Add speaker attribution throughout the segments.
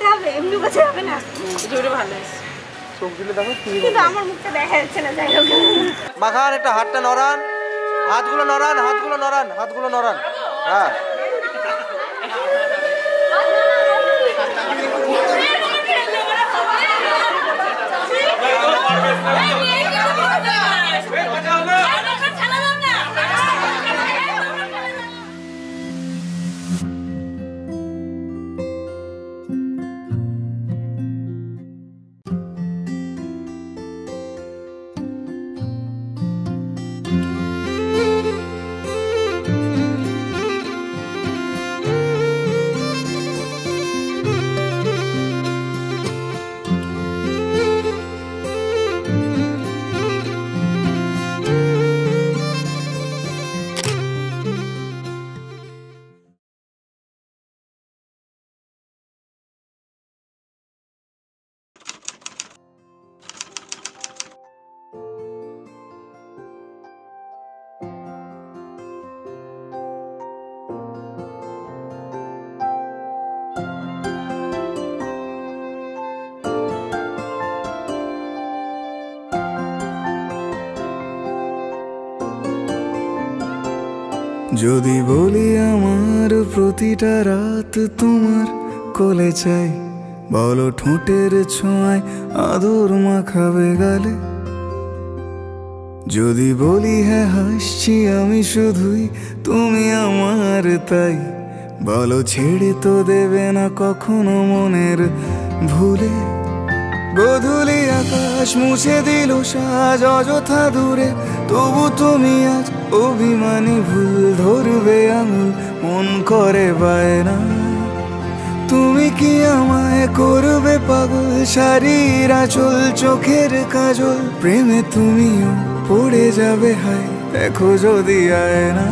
Speaker 1: করতে হবে, এমনি বসে হবে না। জোরে ভালো আছে।
Speaker 2: চোখ দিলে দেখো
Speaker 1: কিন্তু আমার মুখটা দেখা যাচ্ছে না, যাই হোক।
Speaker 2: মাখান একটা হাতটা নড়ান, হাতগুলো নড়ান, হাতগুলো নড়ান, হাতগুলো নড়ান। হ্যাঁ
Speaker 3: যদি বলি আমার প্রতিটা রাত তোমার কোলে চাই, বলো ঠোঁটের ছোঁয়ায় আদর মাখাবে গালে। যদি বলি হ্যাঁ হাসছি আমি শুধুই, তুমি আমার তাই, বলো ছেড়ে তো দেবে না কখনো মনের ভুলে। গোধূলি আকাশ মুছে দিল সাজ অযথা দূরে, তবু তুমি আজ অভিমানী ভুল ধরবে আঙুল, মন করে বায়না। তুমি কি আমায় করবে পাগল, শাড়ির আঁচল চোখের কাজল, প্রেমে তুমিও পড়ে যাবে হায় দেখো যদি আয়না।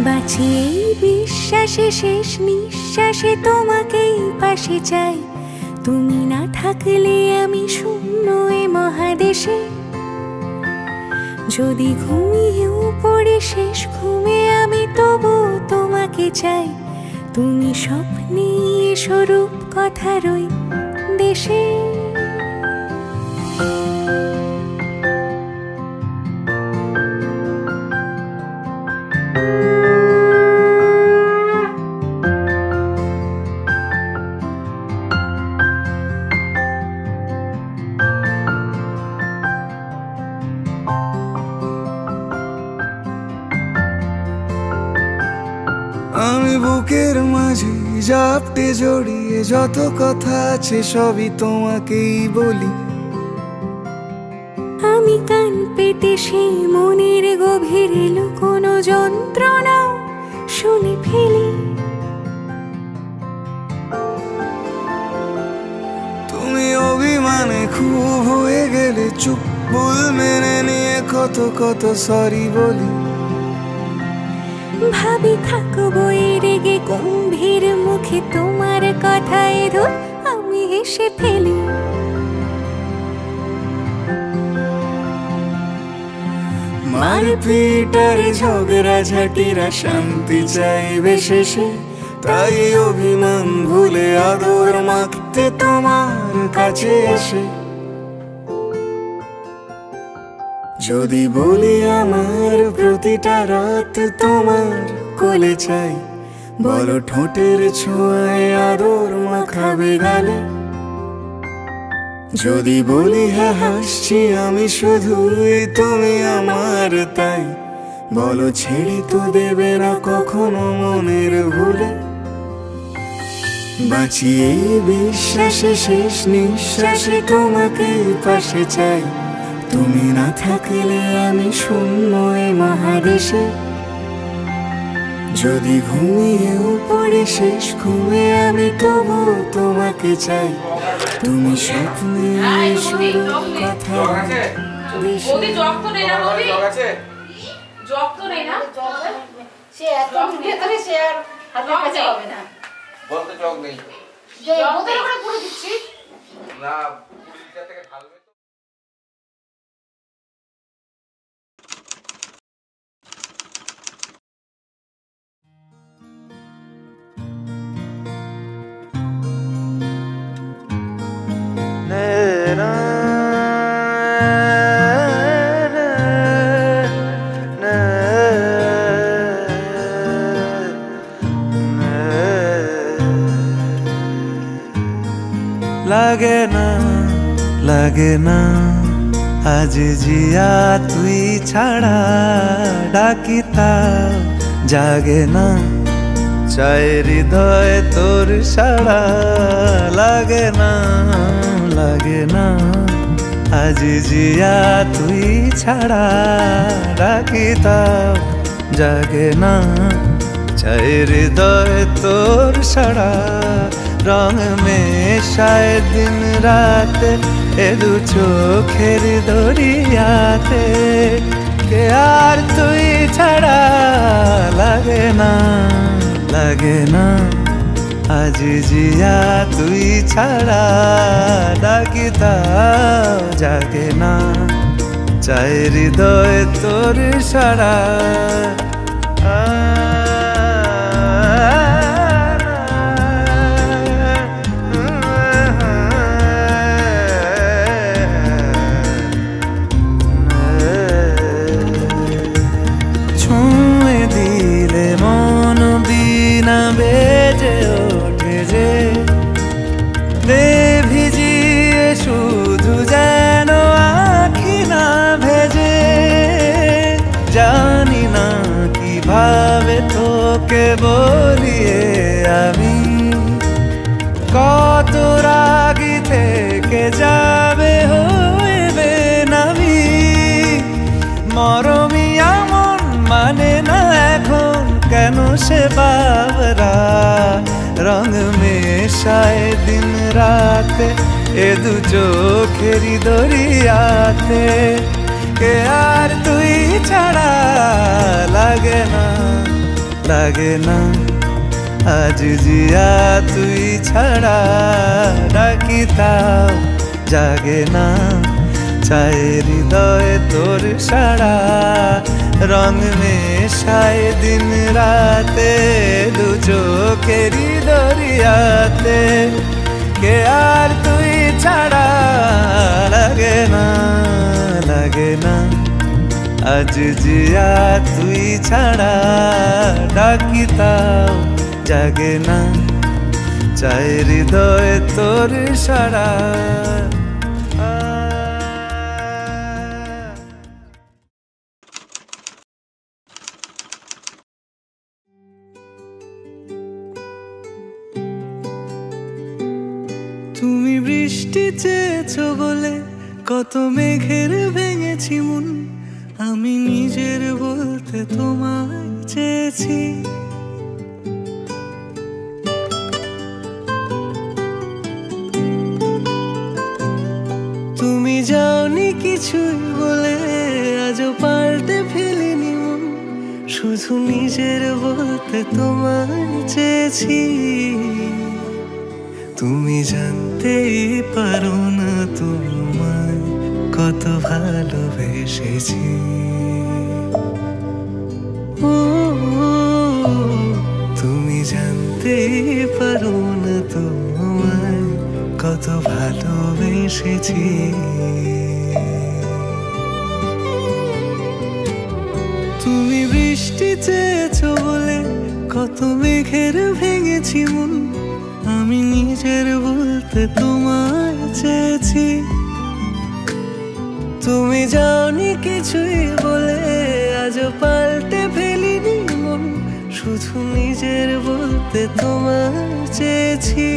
Speaker 4: বাঁচিয়ে বিশ্বাসে শেষ নিঃশ্বাসে তোমাকেই পাশে চাই, তুমি না থাকলে আমি শূন্য এ মহাদেশে। যদি ঘুমিয়েও পড়ে শেষ ঘুমে আমি তবু তোমাকে চাই, তুমি স্বপ্নে স্বরূপ কথার ওই দেশে।
Speaker 3: আমি বুকের মাঝে জাপটে জড়িয়ে যত কথা আছে সবই তোমাকেই বলি।
Speaker 4: আমি কান পেতে সেই মনের গভীরে লুকোনো যন্ত্রণা শুনে ফেলি।
Speaker 3: তুমি অভিমানে খুব হয়ে গেলে চুপ, ভুল মেনে নিয়ে কত কত সরি বলি।
Speaker 4: ভাবি থাকবো এই রেগে গম্ভীর মুখে তোমার কথায় ধর আমি হেসে ফেলি।
Speaker 3: মারপিট আর ঝগড়া ঝাঁটিরা শান্তি চাইবে শেষে, তাই অভিমান ভুলে আদর মাখতে তোমার কাছে এসে। যদি বলি আমার প্রতিটা রাত তোমার কোলে চাই, বলো ঠোঁটের ছোঁয়ায় আদর মাখাবে গালে। যদি বলি হ্যাঁ হাসছি আমি শুধুই, তুমি আমার তাই, বলো ছেড়ে তো দেবে না কখনো মনের ভুলে। বাঁচিয়ে বিশ্বাসে শেষ নিঃশ্বাসে তোমাকে পাশে চাই, তুমি না থাকলে আমি শূন্য এ মহাদেশে। যদি ঘুমিয়েও পড়ে শেষ ঘুমে আমি তবু তোমাকে চাই, তুমি স্বপ্নে শুরু কথা
Speaker 2: বলতে চোখ নেই না।
Speaker 3: লাগে না লাগে না আজ জিয়া তুই ছাড়া ডাকি তাও জাগে না চায় হৃদয় তোর সাড়া লাগে না লাগে না আজ জিয়া তুই ছাড়া ডাকি তাও জাগে না চায় হৃদয় তোর সাড়া রং মেশায় দিন রাত এ দু চোখের দরিয়াতে কে আর তুই ছাড়া লাগে না লাগে না আজ জিয়া তুই ছাড়া ডাকি তাও জাগে না চায় হৃদয় তোর সাড়া বেজে ওঠে যে দে ভিজিয়ে শুধু যেন আখি না ভেজে জানি না কিভাবে তোকে বলিয়ে আমি কত রাগি থেকে যাবে হইবে নামি মরমি এমন মানে না এখন কেন সে বাবরা রং মেশায় দিন রাতে এ দু চোখেরি দরিয়াতে কে আর তুই ছাড়া লাগে না লাগে না আজ জিয়া তুই ছাড়া ডাকি তাও জাগে না চায় হৃদয় তোর সাড়া রং মেশায় দিন রাতে দু চোখেরি দরিয়াতে কে আর তুই ছাড়া লাগে না লাগে না আজ জিয়া তুই ছাড়া ডাকি তাও জাগে না চায় হৃদয় তোর সাড়া তুমি বৃষ্টি চেয়েছো বলে কত মেঘের ভেঙেছি মন আমি নিজের বলতে তোমায় চেয়েছি তুমি যাওনি কিছুই বলে আজও পাল্টে ফেলিনি মন শুধু নিজের বলতে তোমায় চেয়েছি তুমি জানতেই পারো না তোমায় কত ভালোবেসেছি ও তুমি জানতেই পারো না তোমায় কত ভালোবেসেছি তুমি বৃষ্টি চেয়েছো বলে কত মেঘের ভেঙেছি মন আমি নিজের বলতে তোমায় চেয়েছি তুমি যাওনি কিছুই বলে আজও পাল্টে ফেলিনি মন শুধু নিজের বলতে তোমায় চেয়েছি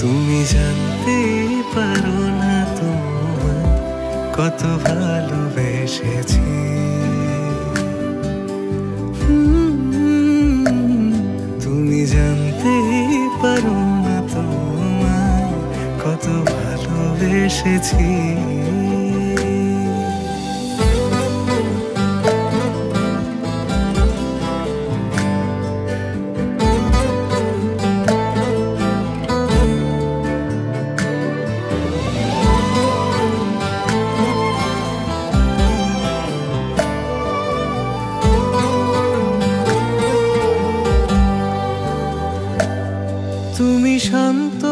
Speaker 3: তুমি জানতে পারো না তোমায় কত ভালোবেসেছি তুমি জানতে পারো না তোমায় কত ভালোবেসেছি তুমি শান্ত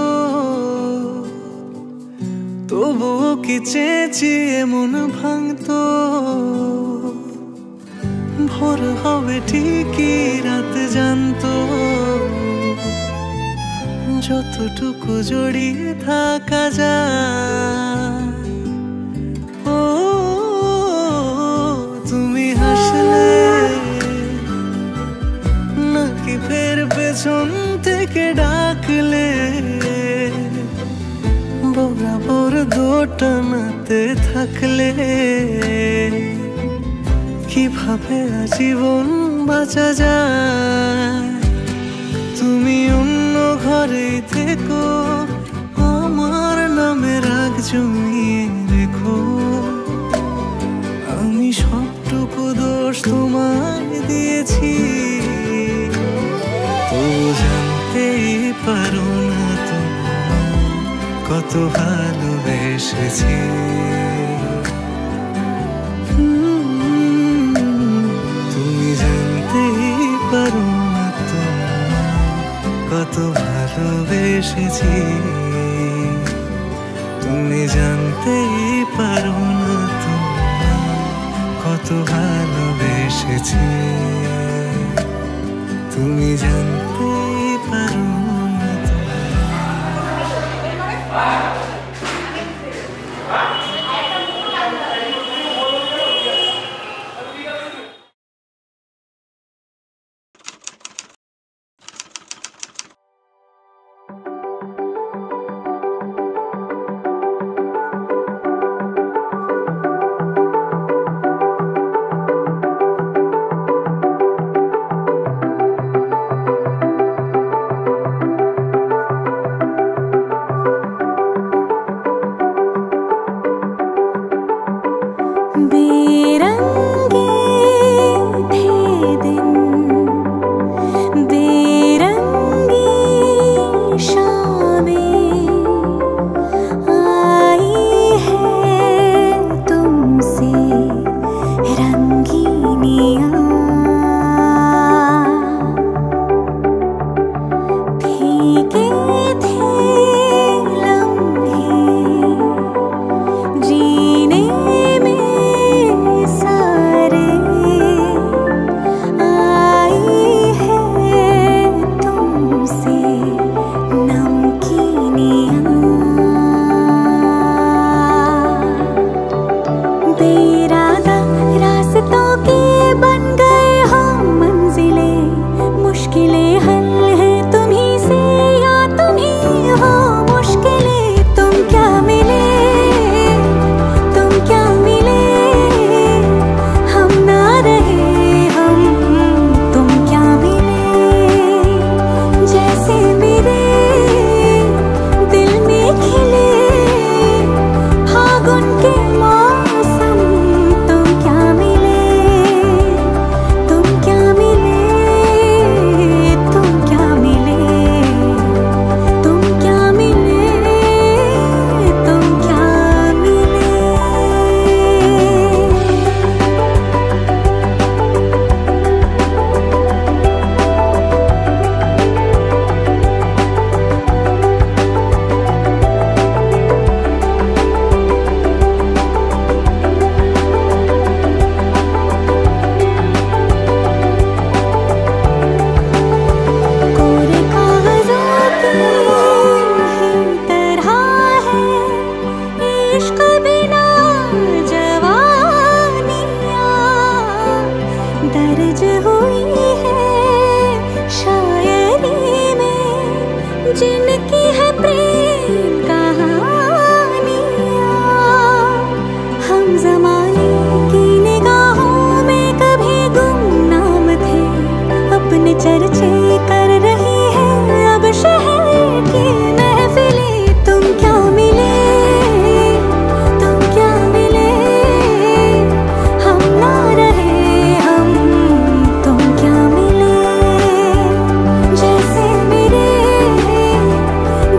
Speaker 3: তবুও কি চেয়েছি এমন ভাঙতো ভোর হবে ঠিকই রাত জানতো যতটুকু জড়িয়ে থাকা যায়। ও তুমি হাসলে নাকি ফের পেছন থেকে ডাকলে, বরাবর দোটানাতে থাকলে কিভাবে আজীবন বাঁচা যায়। তুমি অন্য ঘরে থেকো, আমার নামে রাগ জমিয়ে রেখো, আমি সবটুকু দোষ তোমায় দিয়েছি। তো জানতেই পারো না তুমি কত ভালোবেসেছি। তুমি জানতেই পারো না তুমি কত ভালোবেসেছি। তুমি জানতেই পারো না তুমি কত ভালোবেসেছি। তুমি জানতেই পারো না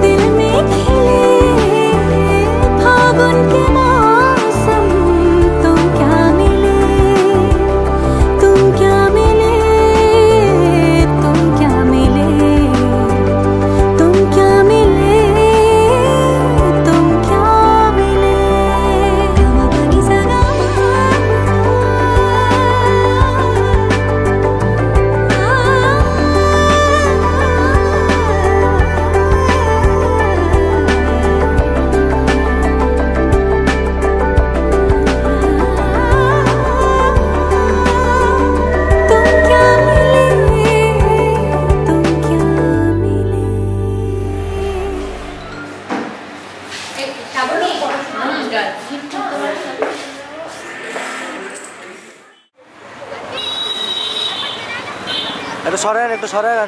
Speaker 3: दिल
Speaker 2: সরেন, একটু সরেন।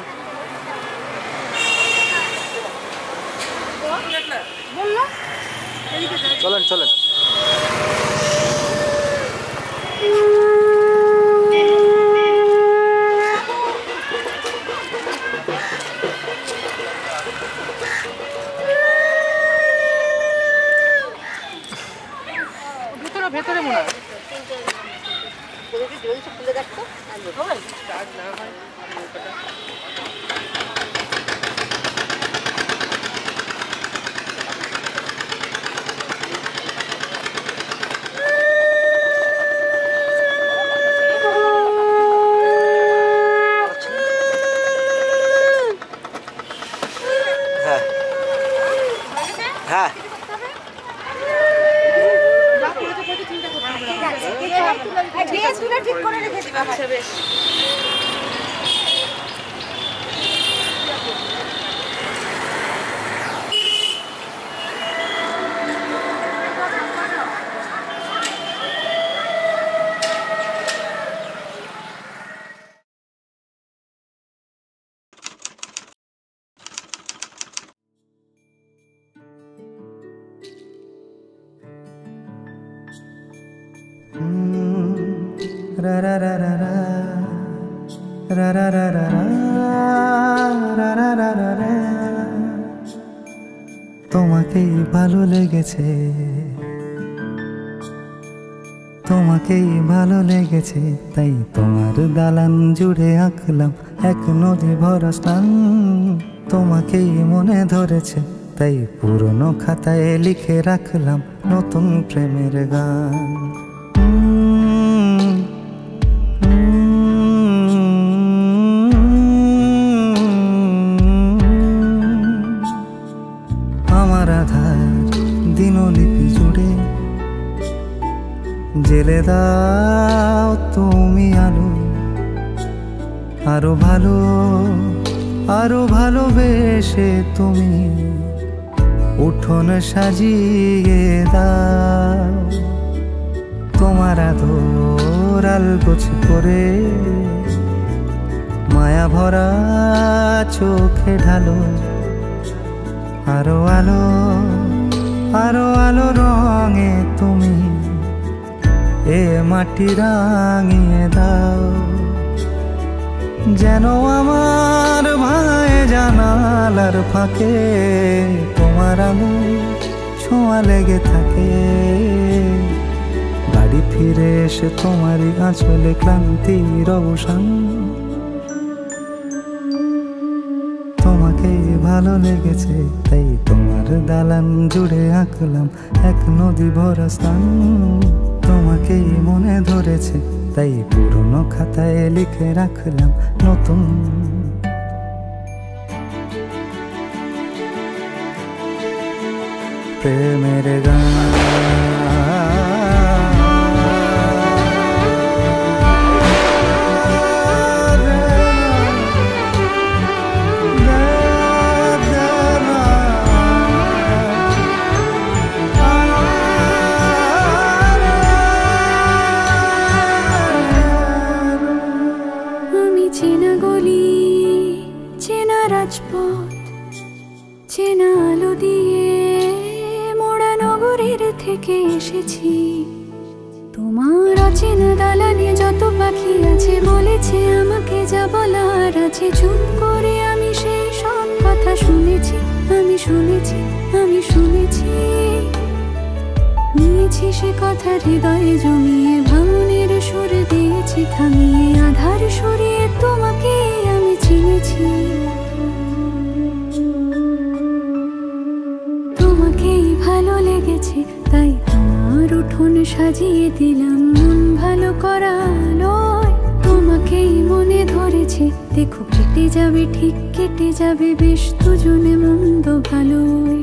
Speaker 2: চলেন চলেন।
Speaker 5: ভেতরে মনে হয়
Speaker 2: হ্যাঁ
Speaker 1: ঠিক করে রেখে দিবা। আচ্ছা বেশ।
Speaker 3: ra ra ra ra ra ra ra ra ra ra ra ra ra ra তোমাকেই ভালো লেগেছে, তোমাকেই ভালো লেগেছে, তাই তোমার দালান জুড়ে আঁকলাম এক নদী ভরা স্থান। তোমাকেই মনে ধরেছে, তাই পুরনো খাতায় লিখে রাখলাম নতুন প্রেমের গান। আমার আধার দিনলিপি জুড়ে জেলে দাও তুমি আলো, আরো ভালো আরো ভালোবেসে তুমি উঠোন সাজিয়ে দাও। তোমার আদর আলগোছ করে মায়া ভরা চোখে ঢালো, আরো আলো আরো আলো রঙে তুমি এ মাটি রাঙিয়ে দাও। যেন আমার ভাই জানালার ফাঁকে তোমার আলো ছোঁয়া লেগে থাকে। বাড়ি ফিরে এসে তোমারই আঁচলে ক্লান্তির অবসান। তোমাকেই ভালো লেগেছে, তাই তোমার দালান জুড়ে আঁকলাম এক নদী ভরা স্থান। তোমাকেই মনে ধরেছে, তাই পুরনো খাতায় লিখে রাখলাম নতুন প্রেমের গান।
Speaker 4: চেনা গলি, চেনা রাজপথ, চেনা আলো দিয়ে মোড়া নগরের থেকে এসেছি। তোমার অচেনা দালানে যত পাখি আছে বলেছে আমাকে যা বলার আছে। চুপ করে আমি সেই সব কথা শুনেছি, আমি শুনেছি, আমি শুনেছি। নিয়েছি সে কথা হৃদয়ে জমিয়ে, ভাঙনের সুর দিয়েছি থামিয়ে। আধার সরিয়ে তোমাকে আমি চিনেছি, তোমাকেই ভালো লেগেছে, তাই তোমার উঠোন সাজিয়ে দিলাম মন ভালো করা আলোয়। তোমাকেই মনে ধরেছে, দেখো কেটে যাবে, ঠিক কেটে যাবে বেশ দুজনে মন্দ ভালোই।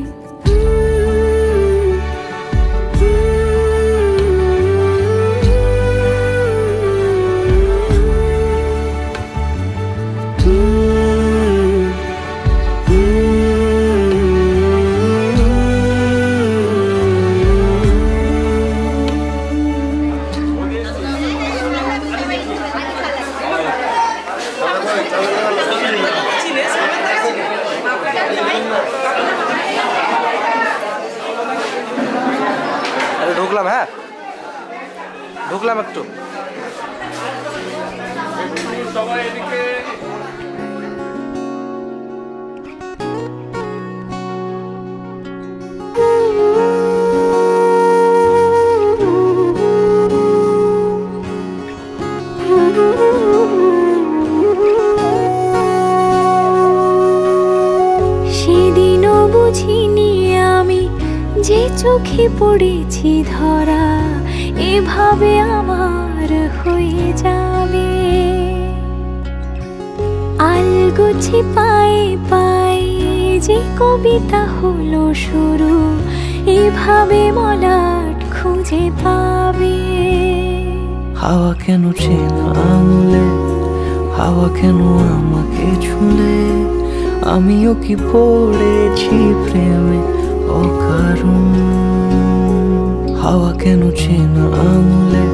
Speaker 2: চলো ঢুকলাম, হ্যাঁ ঢুকলাম একটু।
Speaker 5: সবাই এদিকে।
Speaker 4: সেদিনও বুঝিনি আমি যে চোখে পড়েছি ধরা এভাবে আমার হয়ে যাবে। আলগোছে পায়ে পায়ে যে কবিতা হলো শুরু এভাবে মলাট খুঁজে পাবে।
Speaker 6: হাওয়া কেন চেনা আঙুলে, হাওয়া কেন আমাকে ছুলে, আমিও কি পড়েছি প্রেমে অকারণ। হাওয়া কেন চেনা আঙুলে,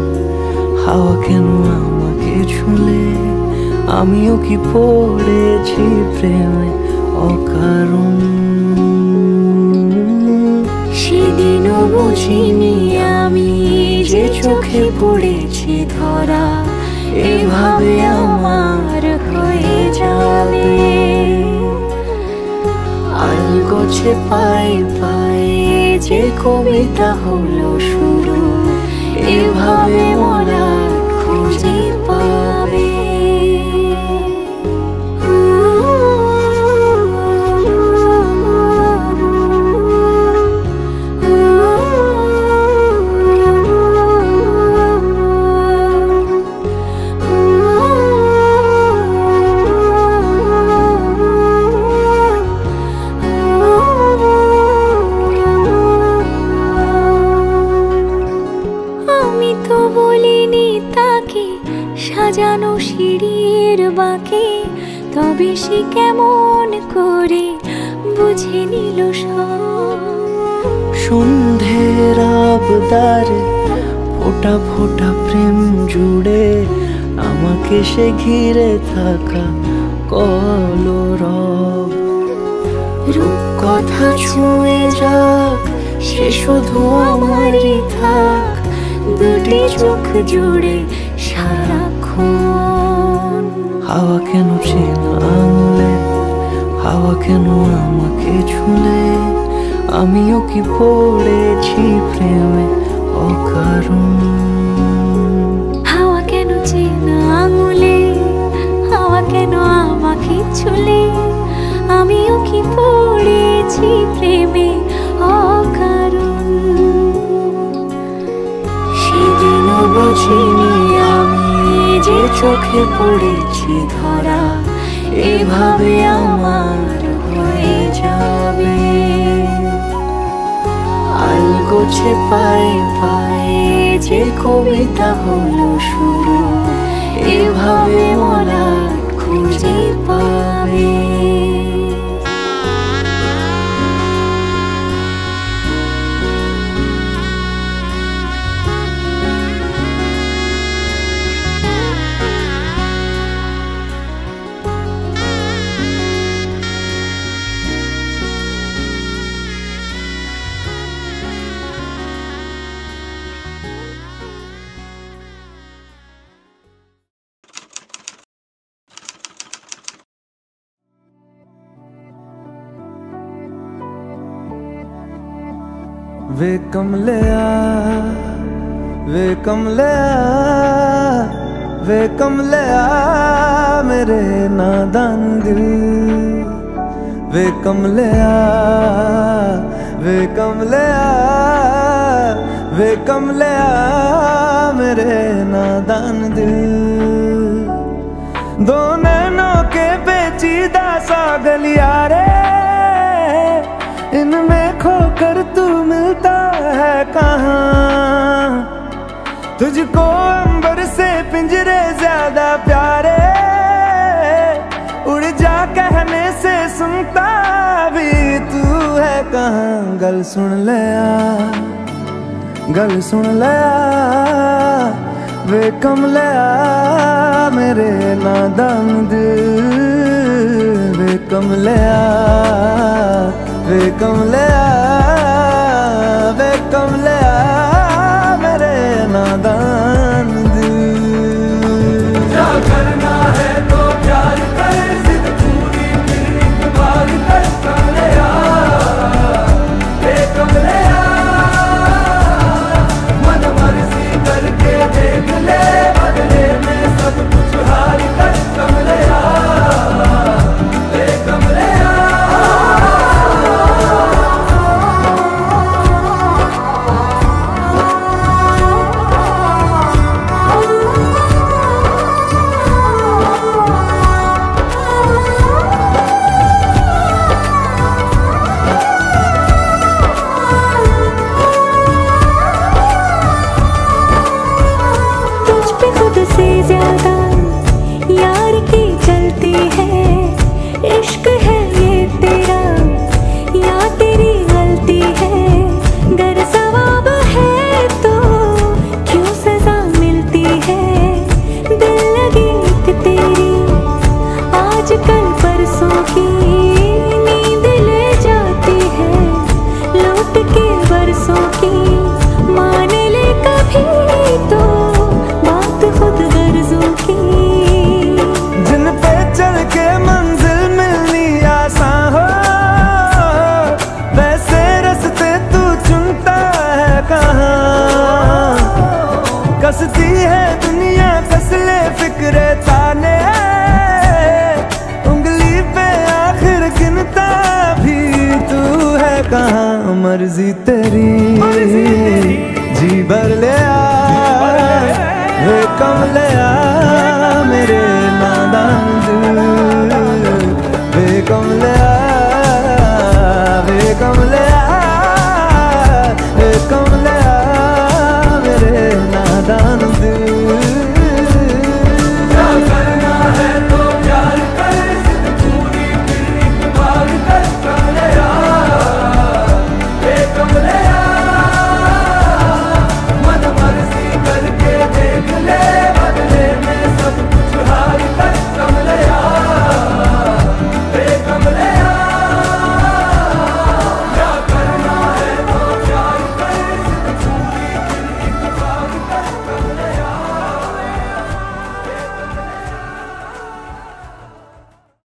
Speaker 6: হাওয়া কেন আমাকে ছুলে, আমিও কি পড়েছি প্রেমে অকারণ।
Speaker 4: সেদিনও বুঝিনি আমি যে চোখে পড়েছি ধরা এভাবে আমার হয়ে যাবে। আলগোছে পায়ে পায়ে যে কবিতা হলো শুরু এভাবে মোরা খুঁজে পাবে। সাজানো সিঁড়ির বাঁকে তবে সে কেমন করে বুঝে নিল সব।
Speaker 6: সন্ধ্যের আবদারে ফোটা ফোটা প্রেম জুড়ে আমাকে সে ঘিরে থাকা কলরব।
Speaker 4: রূপকথা ছুঁয়ে যাক সে শুধু আমারই থাক দুটি চোখ জুড়ে সারাক্ষণ।
Speaker 6: হাওয়া কেন চেনা আঙুলে, হাওয়া কেন আমাকে ছুলে, আমিও কি পড়েছি প্রেমে অকারণ।
Speaker 4: হাওয়া কেন চেনা আঙুলে, হাওয়া কেন আমাকে ছুলে, আমিও কি পড়েছি প্রেমে অকারণ। সেদিনও বুঝিনি আমি যে চোখে পড়েছি ধরা এভাবে আমার হয়ে যাবে। আলগোছে পায়ে পায়ে যে কবিতা হলো শুরু এভাবে মোরা খুঁজে পাবে।
Speaker 3: वे कमलिया, वे कमलिया, वे कमलिया मेरे नादान दिल। वे कमलिया, वे कमलिया, वे कमलिया मेरे नादान दिल। दो नैनों के पेचीदा सा गलिया रे इनमें खोकर तू मिलता है कहाँ। तुझको अंबर से पिंजरे ज्यादा प्यारे उड़ जा कहने से सुनता भी तू है कहाँ। गल सुन लिया, गल सुन लिया, वे कमलिया मेरे नादान दिल। वे कमलिया, वे कमलिया, वे कमलिया कहाँ मर्जी तेरी जी भर ले आ वे कम ले आ मेरे नादान दिल वे कम ले आ वे कम